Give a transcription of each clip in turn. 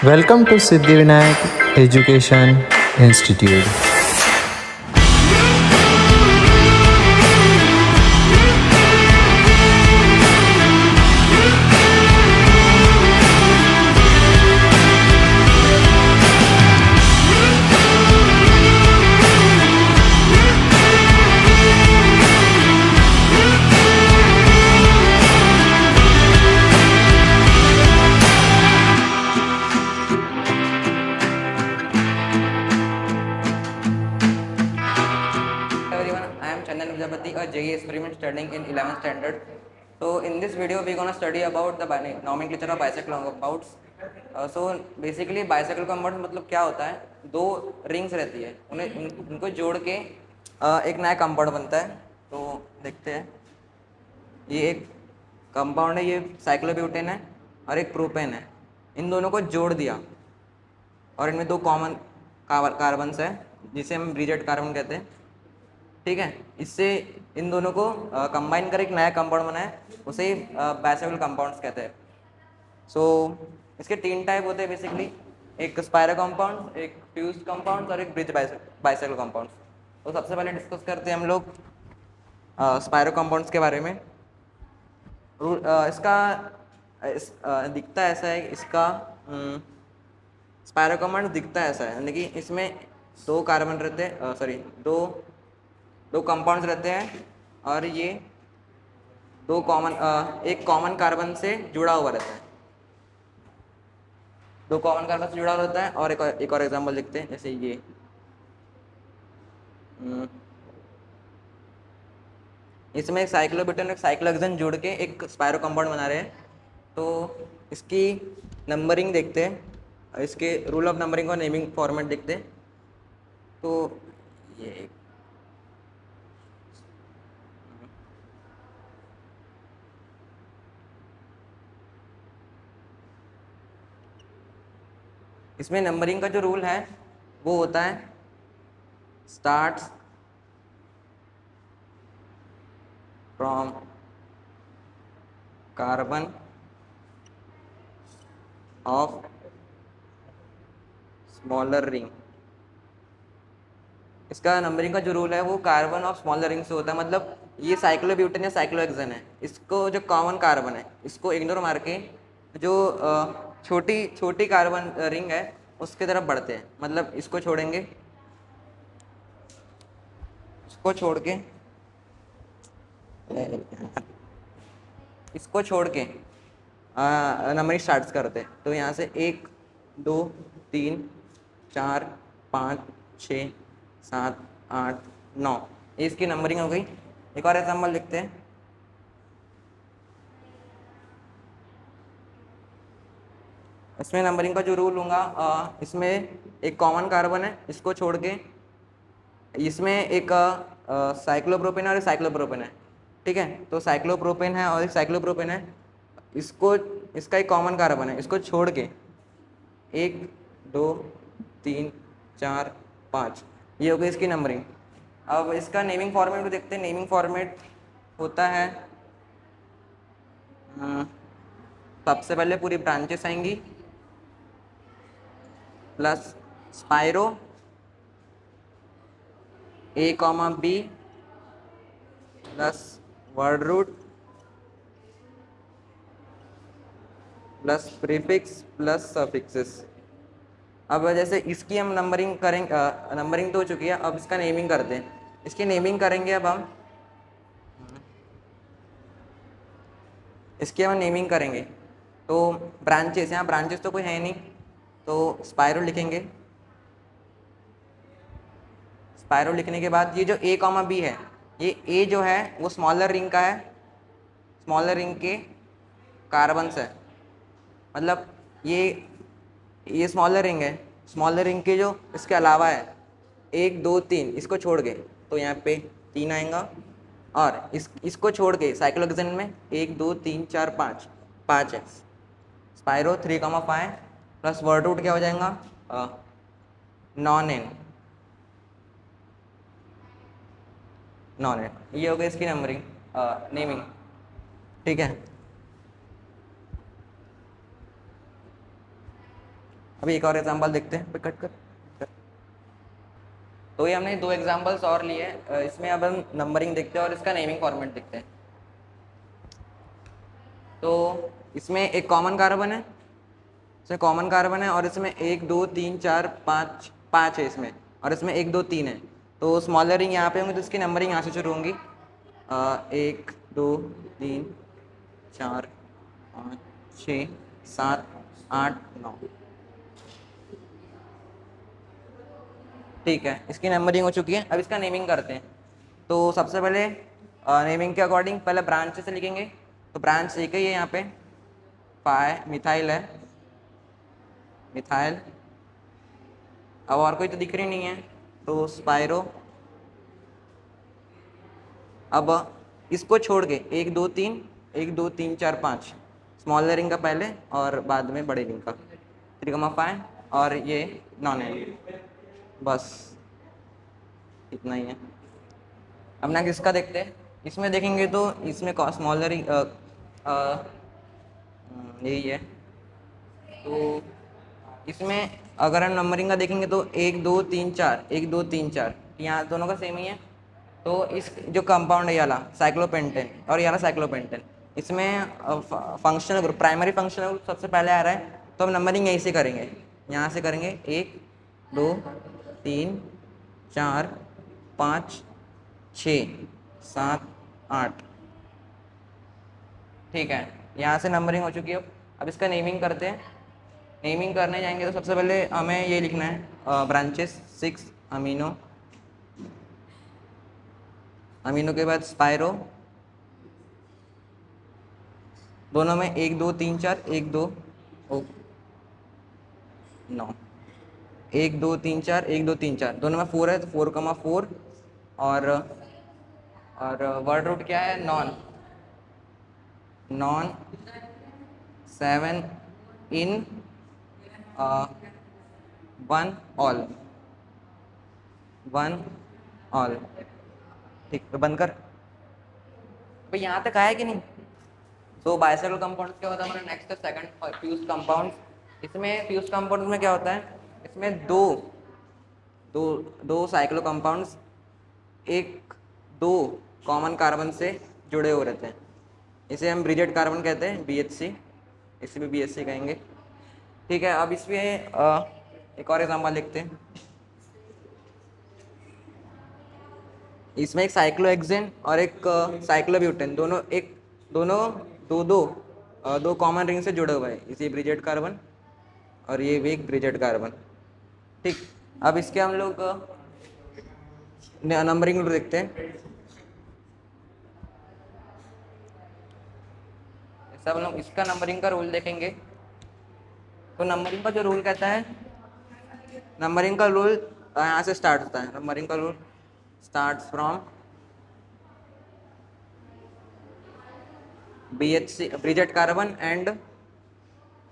Welcome to Siddhivinayak Education Institute. Everyone, I am Chandan Vijapati, a JE experiment studying in 11th standard. So in this video, we're gonna study about the nomenclature of bicycle compounds. So basically bicycle compound मतलब क्या होता है? दो rings रहती है, उनको जोड़ के एक नया कंपाउंड बनता है. तो देखते हैं. ये एक कंपाउंड है, ये साइक्लोब्यूटेन है और एक प्रोपेन है. इन दोनों को जोड़ दिया और इनमें दो कॉमन कार्बन्स है जिसे हम ब्रिजेट कार्बन कहते हैं. ठीक है, इससे इन दोनों को कंबाइन कर एक नया कंपाउंड बना है, उसे बाइसाइक्लिक कंपाउंड्स कहते हैं. सो इसके तीन टाइप होते हैं बेसिकली, एक स्पायरो कंपाउंड, एक फ्यूज्ड कंपाउंड और एक ब्रिज बाइसाइक्लिक कंपाउंड. तो सबसे पहले डिस्कस करते हैं हम लोग स्पायरो कंपाउंड्स के बारे में. इसका दिखता ऐसा है, इसका स्पायरो कंपाउंड दिखता ऐसा है, यानी कि इसमें दो कार्बन रहते हैं, दो कंपाउंड्स रहते हैं और ये एक कॉमन कार्बन से जुड़ा हुआ रहता है. दो कॉमन कार्बन से जुड़ा हुआ रहता है. और एक और एग्जांपल लिखते हैं, जैसे ये इसमें एक साइक्लोब्यूटेन और एक साइक्लोहेक्सेन जोड़ के एक स्पायरो कंपाउंड बना रहे हैं. तो इसकी नंबरिंग देखते हैं, इसके रूल ऑफ नंबरिंग और नेमिंग फॉर्मेट देखते हैं. तो ये इसमें नंबरिंग का जो रूल है वो होता है starts from carbon of smaller ring. इसका नंबरिंग का जो रूल है वो कार्बन ऑफ स्मॉलर रिंग से होता है. मतलब ये साइक्लोब्यूटेन या साइक्लोहेक्सेन है, इसको जो कॉमन कार्बन है इसको इग्नोर मार के जो छोटी छोटी कार्बन रिंग है उसके तरफ बढ़ते हैं. मतलब इसको छोड़ेंगे, इसको छोड़ के नंबरिंग स्टार्ट करते हैं. तो यहाँ से 1 2 3 4 5 6 7 8 9, ये इसकी नंबरिंग हो गई. एक और एग्जाम्पल लिखते हैं. इसमें नंबरिंग का जो रूल होगा, इसमें एक कॉमन कार्बन है, इसको छोड़ के इसमें एक साइक्लोप्रोपेन और एक साइक्लोप्रोपेन है. ठीक है, तो साइक्लोप्रोपेन है और एक साइक्लोप्रोपेन है, इसका एक कॉमन कार्बन है, इसको छोड़ के 1 2 3 4 5, ये हो गई इसकी नंबरिंग. अब इसका नेमिंग फॉर्मेट देखते हैं. नेमिंग फॉर्मेट होता है, सबसे पहले पूरी ब्रांचेस आएंगी plus spiro A, B plus word root plus prefix plus suffixes. अब जैसे इसकी हम नंबरिंग करेंगे, नंबरिंग तो हो चुकी है, अब इसका नेमिंग करते हैं. इसकी नेमिंग करेंगे अब हम, इसकी हम नेमिंग करेंगे. तो ब्रांचेस, यहाँ ब्रांचेस तो कोई है नहीं, तो स्पायरो लिखेंगे. स्पायरो लिखने के बाद ये जो A, B है, ये A जो है वो स्मॉलर रिंग का है, स्मॉलर रिंग के कार्बन्स है. मतलब ये स्मॉलर रिंग है, स्मॉलर रिंग के जो इसके अलावा है 1 2 3, इसको छोड़ के तो यहाँ पे 3 आएगा. और इसको छोड़ के साइक्लोहेक्सेन में 1 2 3 4 5 है. स्पायरो 3, 5 प्लस वर्ड रूट क्या हो जाएगा, नॉन एन. ये हो गई इसकी नंबरिंग, नेमिंग. ठीक है, अभी एक और एग्जांपल देखते हैं, कट कर। तो ये हमने 2 एग्जांपल्स और लिए, इसमें अब हम नंबरिंग देखते हैं और इसका नेमिंग फॉर्मेट देखते हैं। तो इसमें एक कॉमन कार्बन है, इसमें कॉमन कार्बन है और इसमें 1 2 3 4 5 5 है इसमें, और इसमें 1 2 3 है। तो स्मॉलर रिंग यहाँ पे होंगे तो इसकी नंबरिंग यहाँ से शुरू होंगी, 1 2 3 4 5 6 7 8 9। ठीक है, इसकी नंबरिंग हो चुकी है। अब इसका नेमिंग करते हैं। तो सबसे पहले नेमिंग के अकॉर्डिंग पहले ब्रांच से लिखेंगे। तो ब्रांच एक ही है यहाँ पे, मिथाइल है, मिथाइल। अब और कोई तो दिख रही नहीं है, तो स्पायरो। अब इसको छोड़ के 1 2 3 1 2 3 4 5 स्मॉल रिंग का पहले और बाद में बड़े रिंग का 3,5 और ये नॉन है, बस इतना ही है। अब नेक्स्ट इसका देखते हैं। इसमें देखेंगे तो इसमें स्मॉल रिंग यही है। तो इसमें अगर हम नंबरिंग का देखेंगे तो 1 2 3 4 1 2 3 4, यहाँ दोनों का सेम ही है। तो इस जो कंपाउंड है ये वाला साइक्लोपेंटेन और ये वाला साइक्लोपेंटेन, इसमें functional group, primary functional group सबसे पहले आ रहा है। तो हम नंबरिंग यहीं से करेंगे, यहाँ से करेंगे 1 2 3 4 5 6 7 8। ठीक है, यहाँ से नंबरिंग हो चुकी है। अब इसका नेमिंग करते हैं। नेमिंग करने जाएंगे तो सबसे पहले हमें ये लिखना है ब्रांचेस 6 अमीनो, अमीनो के बाद स्पायरो, दोनों में 1 2 3 4 1 2 9 1 2 3 4 1 2 3 4, दोनों में 4 है तो 4,4। और वर्ड रूट क्या है, नॉन, नॉन 7 इन 1 ऑल, 1 ऑल। ठीक, तो बंद कर। भाई यहाँ तक आया कि नहीं? तो बाइसेक्ल कंपाउंड्स क्या होता है हमारा नेक्स्ट सेकंड, फ्यूज कंपाउंड्स। इसमें फ्यूज कंपाउंड्स में क्या होता है, इसमें दो साइक्लो कंपाउंड्स एक दो कॉमन कार्बन से जुड़े हुए रहते हैं। इसे हम ब्रिजेट कार्बन कहते हैं, BHC, इसे भी BHC कहेंगे। ठीक है, अब इसमें एक और एग्जाम्पल लिखते हैं। इसमें एक साइक्लोहेक्सेन और एक साइक्लोब्यूटेन, दोनों दो कॉमन रिंग से जुड़े हुए हैं, इसी ब्रिजेट कार्बन और ये भी एक ब्रिजेट कार्बन। ठीक, अब इसके हम लोग नंबरिंग रूल देखते हैं। सब लोग इसका नंबरिंग का रूल देखेंगे। तो नंबरिंग का जो रूल कहता है, नंबरिंग का रूल यहाँ से स्टार्ट होता है। नंबरिंग का rule starts from BHC bridget carbon and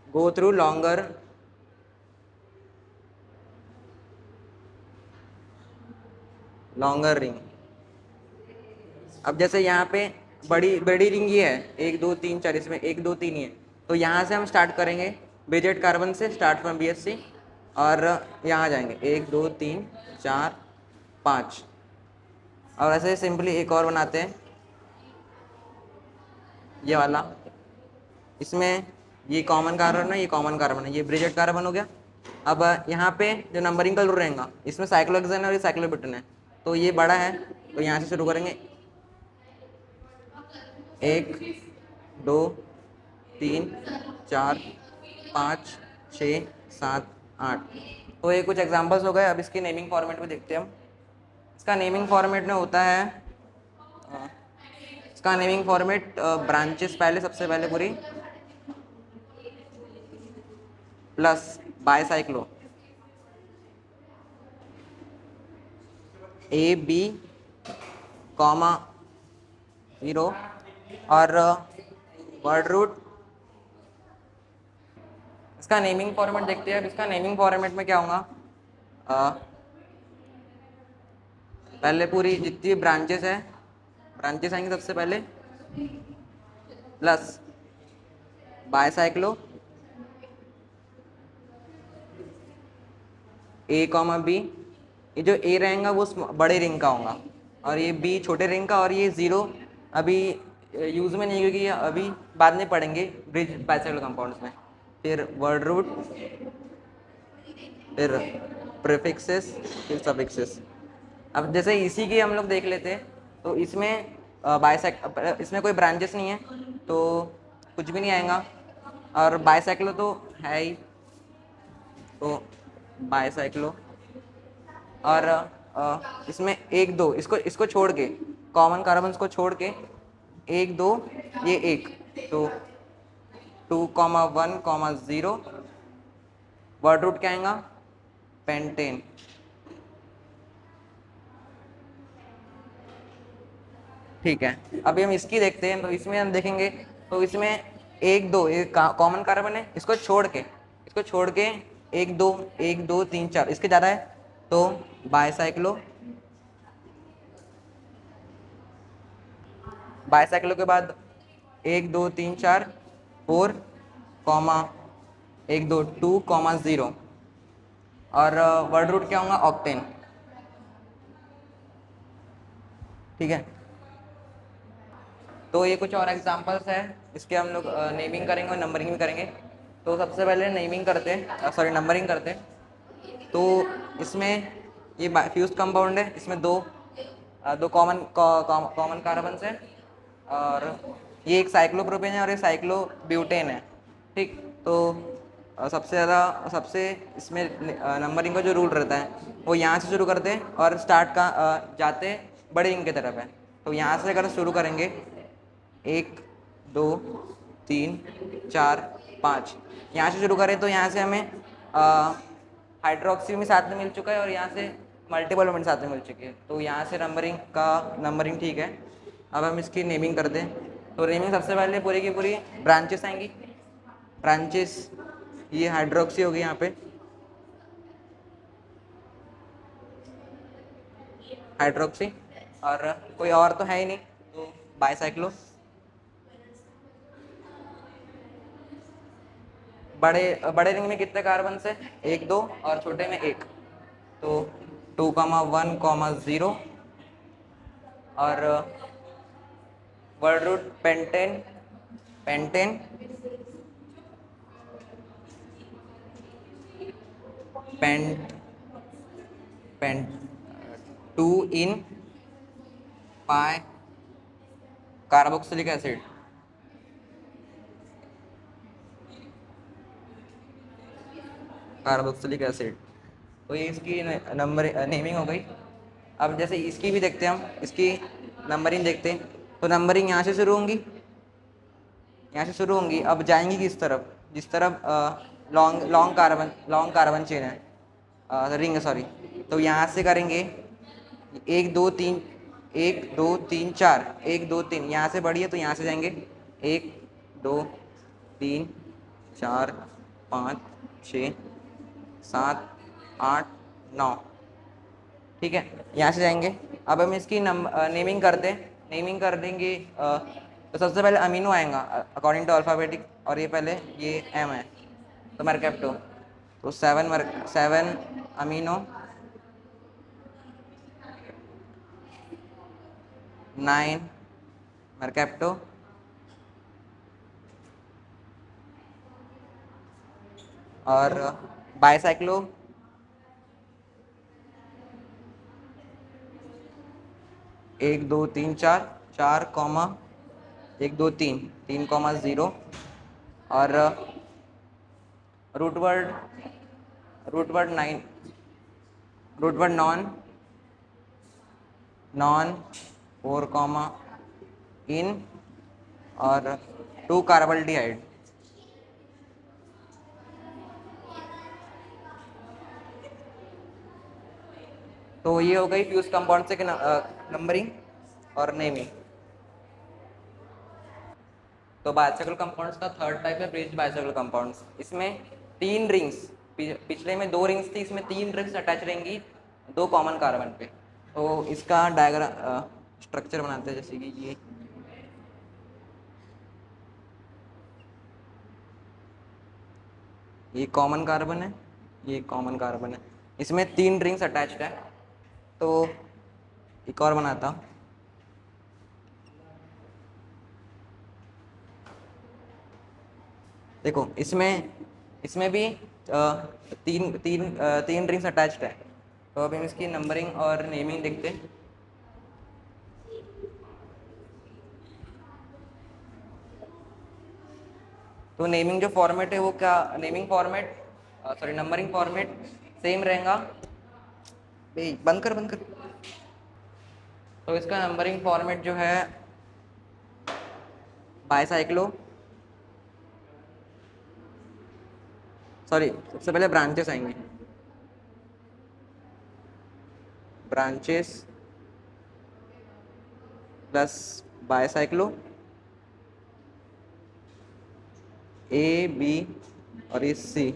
go through longer ring. अब जैसे यहाँ पे बड़ी रिंग ये है 1 2 3 4, इसमें 1 2 3 ही है। तो यहाँ से हम स्टार्ट करेंगे ब्रिजेट कार्बन से, स्टार्ट फ्रॉम BHC, और यहाँ जाएंगे 1 2 3 4 5। और ऐसे सिंपली एक और बनाते हैं, ये वाला। इसमें ये कॉमन कार्बन है, ये कॉमन कार्बन है, ये ब्रिजेट कार्बन हो गया। अब यहाँ पे जो नंबरिंग का रूल रहेगा, इसमें साइक्लोहेक्सेन है और ये साइक्लोब्यूटेन है। तो ये बड़ा है तो यहाँ से शुरू करेंगे 1 2 3 4 5 6 7 8। तो ये कुछ एग्जांपल्स हो गए। अब इसकी नेमिंग फॉर्मेट में देखते हैं हम। इसका नेमिंग फॉर्मेट में होता है, इसका नेमिंग फॉर्मेट ब्रांचेस पहले, सबसे पहले पूरी प्लस बाईसाइक्लो AB, 0 और वर्ड रूट। इसका नेमिंग फॉर्मेट देखते हैं। अब इसका नेमिंग फॉर्मेट में क्या होगा, पहले पूरी जितनी ब्रांचेस है, ब्रांचेस आएंगे सबसे पहले प्लस बाईसाइक्लो ए कॉमा बी, ये जो ए रहेगा वो बड़े रिंग का होगा और ये बी छोटे रिंग का, और ये ज़ीरो अभी यूज़ में नहीं, क्योंकि ये अभी बाद में पढ़ेंगे ब्रिज बाइसेक्ल कंपाउंड्स में। फिर वर्ड रूट, फिर प्रीफिक्सेस, फिर सफिक्सेस। अब जैसे इसी की हम लोग देख लेते हैं, तो इसमें इसमें कोई ब्रांचेस नहीं है तो कुछ भी नहीं आएगा, और बाइसाइक्लो तो है ही, तो बाइसाइक्लो। और इसमें एक दो, इसको इसको छोड़ के, कॉमन कार्बन को छोड़ के एक दो, ये एक, तो 2,1,0 वर्ड रूट क्या आएगा, पेंटेन। ठीक है, अभी हम इसकी देखते हैं, तो इसमें हम देखेंगे, तो इसमें एक दो, ये कॉमन कार्बन है, इसको छोड़ के एक दो, एक दो तीन चार, इसके ज़्यादा है तो बाइसाइक्लो। बाइसाइक्लो के बाद एक दो तीन चार, 4, कॉमा एक दो 2,0, और वर्ड रूट क्या होगा, ऑक्टेन। ठीक है, तो ये कुछ और एग्जांपल्स है, इसके हम लोग नेमिंग करेंगे और नंबरिंग भी करेंगे। तो सबसे पहले नेमिंग करते हैं, सॉरी नंबरिंग करते हैं। तो इसमें ये फ्यूज्ड कंपाउंड है, इसमें दो कॉमन कार्बन्स हैं, और ये एक साइक्लोप्रोपेन है और एक साइक्लोब्यूटेन है। ठीक, तो सबसे इसमें नंबरिंग का जो रूल रहता है वो यहाँ से शुरू करते हैं और स्टार्ट का जाते बड़े रिंग की तरफ है। तो यहाँ से अगर शुरू करेंगे 1 2 3 4 5, यहाँ से शुरू करें तो यहाँ से हमें हाइड्रोक्सी में साथ में मिल चुका है और यहाँ से मल्टीपल मोमेंट साथ में मिल चुकी है, तो यहाँ से नंबरिंग ठीक है। अब हम इसकी नेमिंग करते हैं। तो नेमिंग सबसे पहले पूरी की पूरी ब्रांचेस आएंगी। ब्रांचेस, ये हाइड्रोक्सी होगी यहाँ पे, हाइड्रोक्सी, और कोई और तो है ही नहीं, तो बाइसाइक्लो। बड़े रिंग में कितने कार्बन है, एक दो, और छोटे में एक, तो 2,1,0, और word root pentane, pentane, pent pent 2 इन पाई कार्बोक्सिलिक एसिड, कार्बोक्सिलिक एसिड। तो ये इसकी नंबर नेमिंग हो गई। अब जैसे इसकी भी देखते हैं, हम इसकी नंबरिंग देखते हैं। तो नंबरिंग यहाँ से शुरू होंगी, यहाँ से शुरू होंगी, अब जाएंगी किस तरफ, जिस तरफ लॉन्ग कार्बन चेन है, रिंग सॉरी। तो यहाँ से करेंगे 1 2 3, 1 2 3 4, 1 2 3, यहाँ से बढ़ी है तो यहाँ से जाएंगे 1 2 3 4 5 6 7 8 9। ठीक है, यहाँ से जाएंगे। अब हम इसकी नेमिंग करते हैं, नेमिंग कर देंगे। तो सबसे पहले अमीनो आएगा अकॉर्डिंग टू अल्फ़ाबेटिक, और ये पहले ये एम है तो मरकैप्टो, तो 7 अमीनो, 9 मरकैप्टो, और बाइसाइक्लो, एक दो तीन चार, 4 कॉमा 1 2 3, 3,0, और रूटवर्ड 9, रूटवर्ड नॉन 4 कॉमा इन, और 2 कार्बल्डिहाइड। तो ये हो गई फ्यूज कंपाउंड से नंबरिंग और नेमिंग। तो बाइसाइक्ल कंपाउंड्स का थर्ड टाइप है ब्रिज बाइसाइक्ल कंपाउंड्स। इसमें 3 रिंग्स, पिछले में 2 रिंग्स थी, इसमें 3 रिंग्स अटैच रहेंगी 2 कॉमन कार्बन पे। तो इसका डायग्राम स्ट्रक्चर बनाते हैं, जैसे कि ये कॉमन कार्बन है, ये कॉमन कार्बन है, इसमें 3 रिंग्स अटैच्ड है। तो एक और बनाता हूँ। देखो इसमें इसमें भी तीन रिंग्स अटैच्ड है। तो अब हम इसकी नंबरिंग और नेमिंग देखते हैं। तो नेमिंग जो फॉर्मेट है वो क्या, naming format sorry numbering format same रहेगा। बंद कर। तो इसका नंबरिंग फॉर्मेट जो है बाईसाइक्लो, सॉरी सबसे पहले ब्रांचेस आएंगे। Branches plus bicyclo A B और ये सी,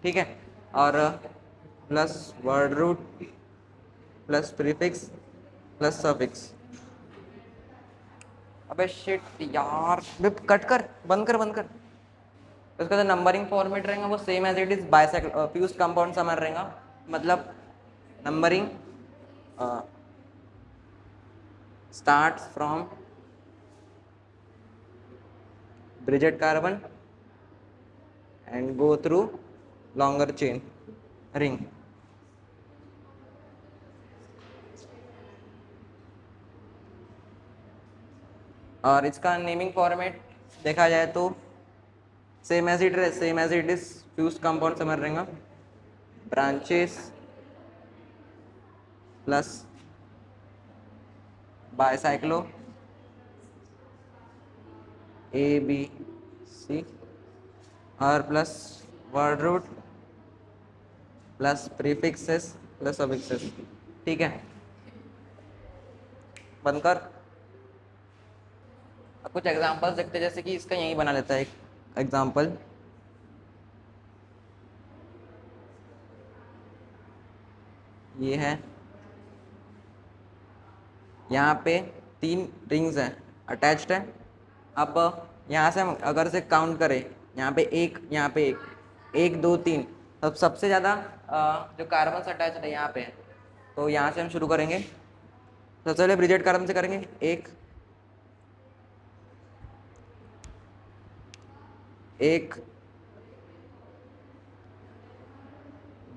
ठीक है। और plus word root plus prefix plus suffix. अबे शिट यार, कट कर, बंद कर। तो इसका जो नंबरिंग फॉर्मेट रहेगा वो same as it is bicyclo fused compound समर रहेगा। मतलब numbering starts from bridged carbon and go through longer chain ring। और इसका नेमिंग फॉर्मेट देखा जाए तो same as it is fused compound समझ रहेगा। Branches plus bicyclo A B C और plus word root plus prefixes plus suffixes, ठीक है। बंद कर। अब कुछ एग्जांपल्स देखते हैं, जैसे कि इसका यही बना लेता है एक एग्जांपल। ये है, यहाँ पे 3 रिंग्स हैं अटैच्ड है। अब यहाँ से हम अगर से काउंट करें, यहाँ पे एक, यहाँ पे एक 2 3, तब सबसे ज़्यादा जो कार्बन अटैच्ड है यहाँ पे है। तो यहाँ से हम शुरू करेंगे। सबसे पहले ब्रिजेट कार्बन से करेंगे। 1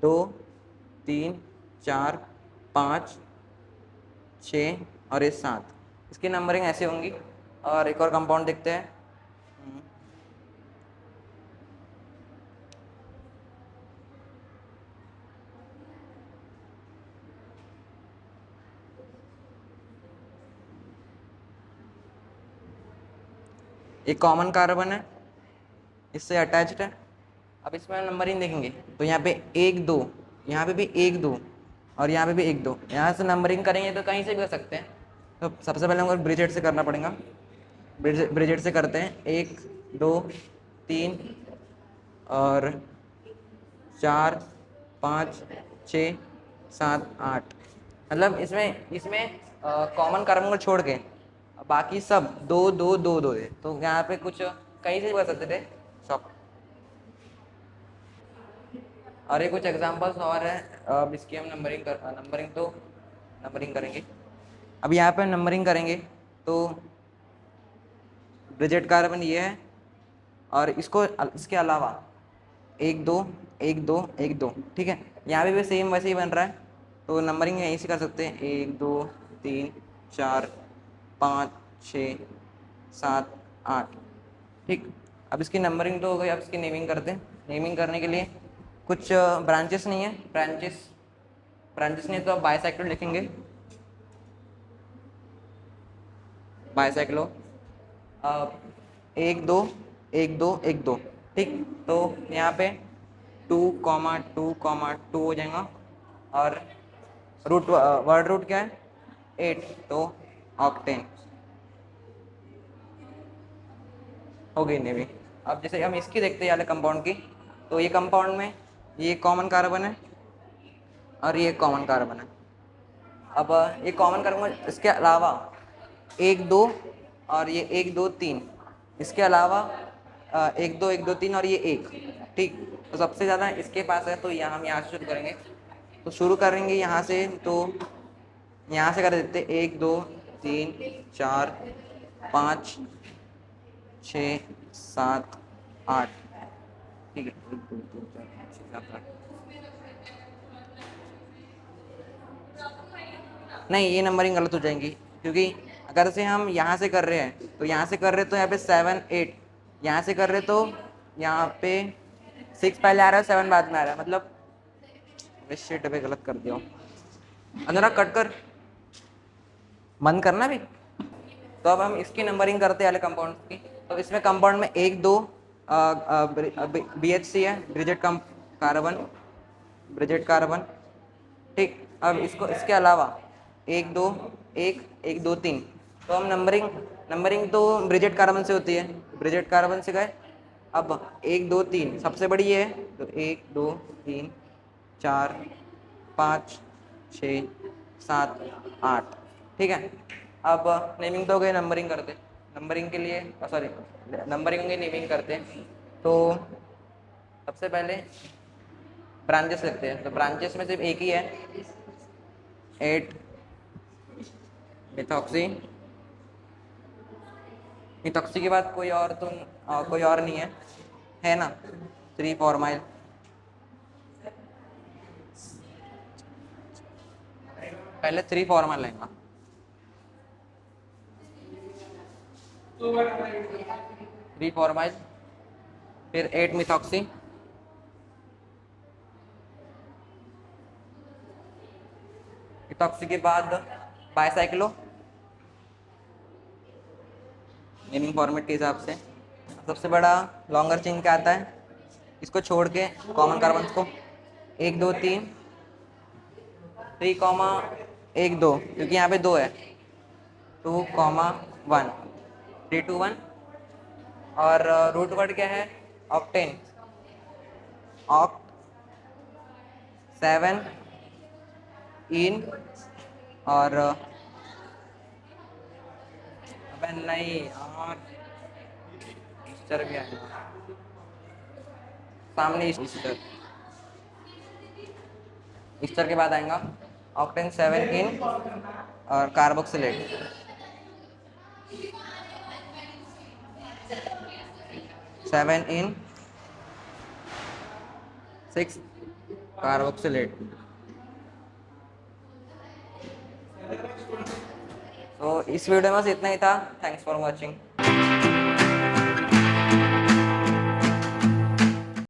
2 3 4 5 6 और ये 7, इसकी नंबरिंग ऐसे होंगी। और एक और कंपाउंड देखते हैं। एक कॉमन कार्बन है, इससे अटैच्ड है। अब इसमें हम नंबरिंग देखेंगे तो यहाँ पे 1 2, यहाँ पे भी 1 2 और यहाँ पे भी 1 2। यहाँ से नंबरिंग करेंगे तो कहीं से भी कर सकते हैं। तो सबसे पहले हमको ब्रिजेट से करना पड़ेगा। ब्रिजेट से करते हैं। 1 2 3 और 4 5 6 7 8। मतलब इसमें इसमें कॉमन कार्बन को छोड़ के बाकी सब 2 2 2 2 है। तो यहाँ पे कुछ कहीं से भी कर सकते थे सब। और ये कुछ एग्जांपल्स और है। अब इसकी हम नंबरिंग करेंगे। अब यहाँ पे नंबरिंग करेंगे तो ब्रिजेट कार्बन ये है, और इसके अलावा 1 2 1 2 1 2, ठीक है। यहाँ पे भी सेम वैसे ही बन रहा है। तो नंबरिंग यहीं से कर सकते हैं। 1 2 3 4 5 6 7 8, ठीक। अब इसकी नंबरिंग तो हो गई। अब इसकी नेमिंग करते हैं। नेमिंग करने के लिए कुछ ब्रांचेस नहीं है। ब्रांचेस नहीं तो आप बाइसाइक्लो लिखेंगे। बाइसाइक्लो 1 2 1 2 1 2, ठीक। तो यहाँ पे 2 2 2 हो जाएगा। और वर्ड रूट क्या है 8, तो ऑक्टेन हो गई नेमिंग। अब जैसे हम इसकी देखते हैं वाले कंपाउंड की, तो ये कंपाउंड में ये कॉमन कार्बन है और ये कॉमन कार्बन है। अब ये कॉमन कार्बन, इसके अलावा 1 2 और ये 1 2 3, इसके अलावा 1 2 1 2 3 और ये 1, ठीक। तो सबसे ज़्यादा इसके पास है, तो यहाँ हम यहाँ से शुरू करेंगे। तो शुरू करेंगे यहाँ से, तो यहाँ से कर देते 1 2 3 4 5 6 7 8। ठीक है, 1 2 3 4 5 6 7 8। नहीं, ये नंबरिंग गलत हो जाएंगी, क्योंकि अगर से हम यहाँ से कर रहे हैं तो यहाँ से कर रहे तो यहाँ पे 7 8, यहाँ से कर रहे तो यहाँ पे 6 पहले आ रहा है, 7 बाद में आ रहा है, मतलब शिट पे गलत कर दिया। अनुराग कट कर, बंद करना भी। तो अब हम इसकी नंबरिंग करते हैं वाले कंपाउंड की। तो इसमें कंपाउंड में 1 2 BH3 है, ब्रिजेट कार्बन। ठीक, अब इसको इसके अलावा 1 2 1 1 2 3, तो हम नंबरिंग तो ब्रिजेट कार्बन से होती है, ब्रिजेट कार्बन से गए। अब 1 2 3 सबसे बड़ी ये है, तो 1 2 3 4 5 6 7 8। ठीक है, अब नेमिंग तो हो गई, नंबरिंग करते। नंबरिंग के लिए सॉरी, नंबरिंग होंगे, नेमिंग करते। तो सबसे पहले ब्रांचेस लिखते हैं। तो ब्रांचेस में सिर्फ एक ही है, 8 मिथॉक्सी। मिथॉक्सी के बाद कोई और तो कोई और नहीं है ना। 3 फॉर्माइल, पहले 3 फॉर्माइल लेंगे, 3 फॉर्माइल, फिर 8 मिथॉक्सी, मिथॉक्सी के बाद बाइसाइक्लो, नेमिंग फॉर्मेट के हिसाब से। सबसे बड़ा लॉन्गर चेन क्या आता है, इसको छोड़ के कॉमन कार्बन को 1 2 3 3 1 2, क्योंकि यहाँ पे 2 है, 2 1 3 2 1। और रूट वर्ड क्या है, ऑक्टेन, ऑक्ट 7 इन। और अबे नहीं यार, ईस्टर भी आएगा सामने, ईस्टर के बाद आएगा ऑक्टेन 7 इन और कार्बोक्सिलेट 7 इन 6 कार्बोक्सिलेट। तो इस वीडियो में बस इतना ही था। Thanks for watching.